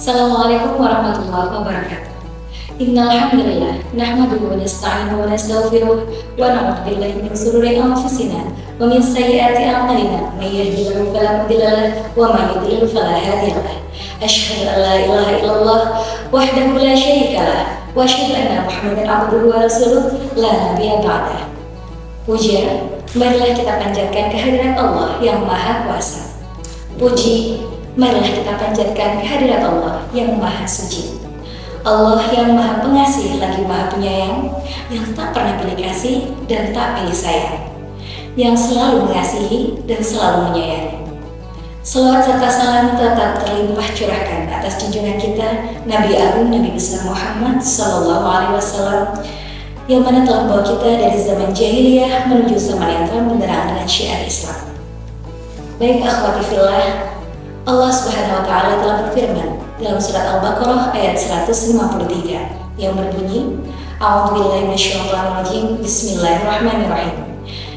Assalamualaikum warahmatullahi wabarakatuh. Innal hamdalillah nahmaduhu wa nasta'inuhu wa nastaghfiruh wa na'udzu billahi min shururi anfusina wa min sayyiati a'malina may yahdihillahu fala mudilla lahu wa may yudlil fala hadiya lahu. Asyhadu an la ilaha illallah wahdahu la syarika lahu wa asyhadu anna Muhammadan abduhu wa rasuluh la nabiyya ba'dah. Puja, marilah kita panjatkan kehadirat Allah yang Maha Kuasa. Puji, marilah kita panjatkan kehadirat Allah yang Maha Suci. Allah yang Maha Pengasih lagi Maha Penyayang, yang tak pernah pilih kasih dan tak pilih sayang, yang selalu mengasihi dan selalu menyayangi. Selawat serta salam tetap terlimpah curahkan atas junjungan kita Nabi Agung Nabi besar Muhammad Sallallahu Alaihi Wasallam, yang mana telah membawa kita dari zaman jahiliyah menuju zaman yang terang benderang dengan syiar Islam. Baik akhwati fillah, Allah Subhanahu wa taala telah berfirman dalam surat Al-Baqarah ayat 153 yang berbunyi, A'udzubillahi minasyaitonir rajim. Bismillahirrahmanirrahim.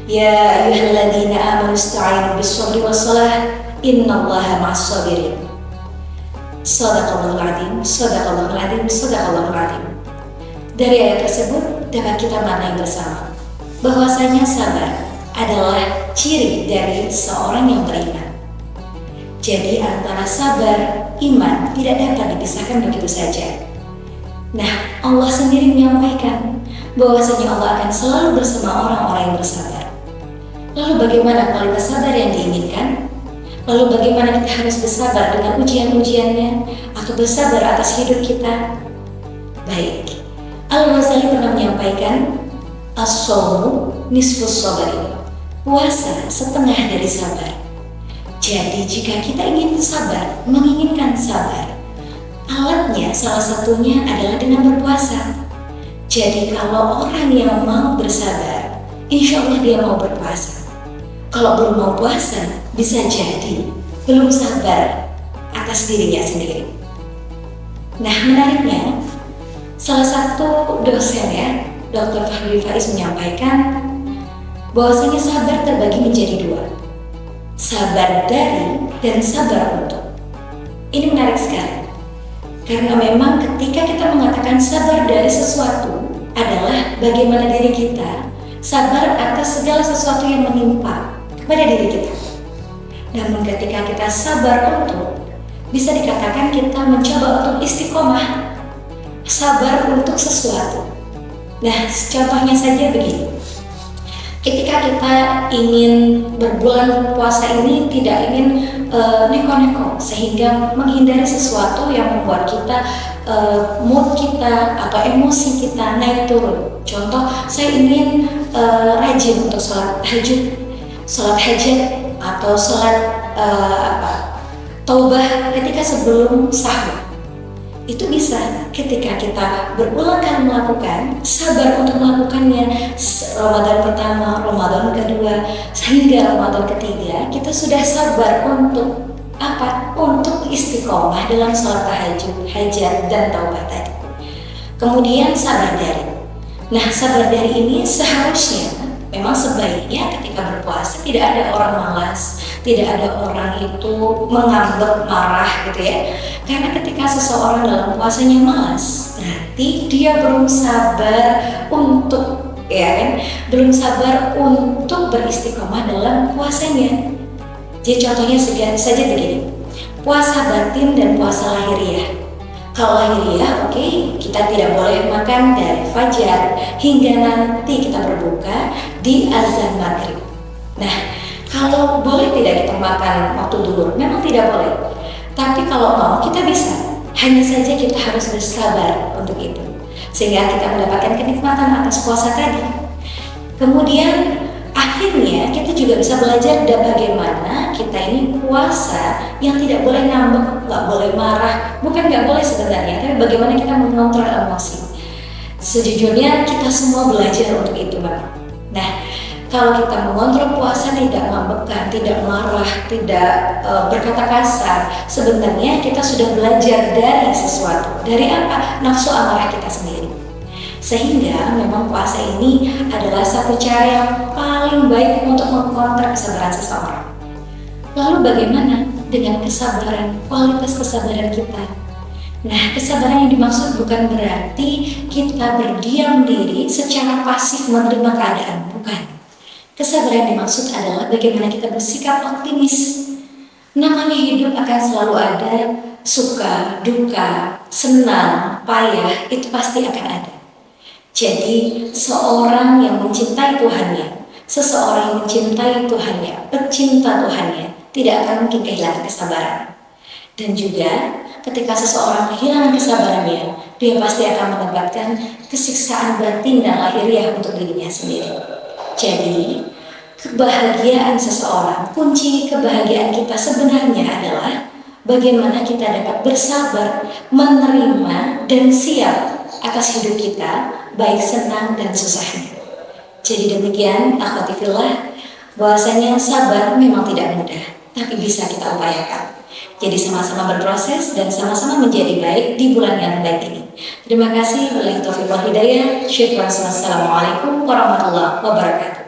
Ya ayyuhalladzina amanu ista'inu bis-sabri was-salah innallaha ma'as-sabirin. Shadaqallahul adzim, shadaqallahul adzim, shadaqallahul adzim. Dari ayat tersebut dapat kita maknai bersama bahwasanya sabar adalah ciri dari seorang yang beriman. Jadi antara sabar, iman tidak dapat dipisahkan begitu saja. Nah, Allah sendiri menyampaikan bahwasanya Allah akan selalu bersama orang-orang yang bersabar. Lalu bagaimana kualitas sabar yang diinginkan? Lalu bagaimana kita harus bersabar dengan ujian-ujiannya atau bersabar atas hidup kita? Baik, Al-Ghazali pernah menyampaikan as-shawmu nisfus sabari, puasa setengah dari sabar. Jadi jika kita ingin sabar, menginginkan sabar, alatnya salah satunya adalah dengan berpuasa. Jadi kalau orang yang mau bersabar, insya Allah dia mau berpuasa. Kalau belum mau puasa, bisa jadi belum sabar atas dirinya sendiri. Nah, menariknya, salah satu dosen ya, Dr. Fahri Faiz menyampaikan bahwasanya sabar terbagi menjadi dua. Sabar dari dan sabar untuk. Ini menarik sekali, karena memang ketika kita mengatakan sabar dari sesuatu adalah bagaimana diri kita sabar atas segala sesuatu yang menimpa kepada diri kita. Namun ketika kita sabar untuk, bisa dikatakan kita mencoba untuk istiqomah, sabar untuk sesuatu. Nah, contohnya saja begini. Ketika kita ingin berbulan puasa ini tidak ingin neko-neko sehingga menghindari sesuatu yang membuat kita mood kita atau emosi kita naik turun. Contoh, saya ingin rajin untuk sholat hajat atau sholat taubah ketika sebelum sahur. Itu bisa ketika kita berulang kali melakukan, sabar untuk melakukannya. Ramadan pertama, Ramadan kedua, sehingga Ramadan ketiga, kita sudah sabar untuk apa? Untuk istiqomah dalam sholat tahajud, hajat, dan taubah tadi. Kemudian sabar dari. Nah, sabar dari ini seharusnya memang sebaiknya ketika berpuasa tidak ada orang malas, tidak ada orang itu mengambek, marah gitu ya. Karena ketika seseorang dalam puasanya malas, berarti dia belum sabar untuk, ya kan, belum sabar untuk beristiqomah dalam puasanya. Jadi contohnya saja begini, puasa batin dan puasa lahiriah. Kalau lahiriah, oke, kita tidak boleh makan dari fajar hingga nanti kita berbuka di azan maghrib. Nah, kalau boleh tidak kita makan waktu duhur, memang tidak boleh. Tapi kalau mau, kita bisa. Hanya saja kita harus bersabar untuk itu, sehingga kita mendapatkan kenikmatan atas puasa tadi. Kemudian akhirnya kita juga bisa belajar bagaimana kita ini puasa yang tidak boleh ngambek, nggak boleh marah. Bukan nggak boleh sebenarnya, tapi bagaimana kita mengontrol emosi. Sejujurnya kita semua belajar untuk itu, Bapak. Nah, kalau kita mengontrol puasa, tidak ngambekkan, tidak marah, tidak berkata kasar, sebenarnya kita sudah belajar dari sesuatu. Dari apa? Nafsu amarah kita sendiri. Sehingga memang puasa ini adalah satu cara yang paling baik untuk mengkontrol kesabaran seseorang. Lalu bagaimana dengan kesabaran, kualitas kesabaran kita? Nah, kesabaran yang dimaksud bukan berarti kita berdiam diri secara pasif menerima keadaan, bukan. Kesabaran yang dimaksud adalah bagaimana kita bersikap optimis. Namanya hidup akan selalu ada, suka, duka, senang, payah, itu pasti akan ada. Jadi, seorang yang mencintai Tuhannya, seseorang yang mencintai Tuhannya, pecinta Tuhannya, tidak akan mungkin kehilangan kesabaran. Dan juga ketika seseorang kehilangan kesabarannya, dia pasti akan mendapatkan kesiksaan batin dan lahiriah untuk dirinya sendiri. Jadi, kebahagiaan seseorang, kunci kebahagiaan kita sebenarnya adalah bagaimana kita dapat bersabar, menerima, dan siap atas hidup kita, baik senang dan susahnya. Jadi demikian, akhwati fillah, bahwasanya sabar memang tidak mudah, tapi bisa kita upayakan. Jadi sama-sama berproses dan sama-sama menjadi baik di bulan yang baik ini. Terima kasih. Wabillahi taufiq wal hidayah. Syukran. Wassalamualaikum warahmatullahi wabarakatuh.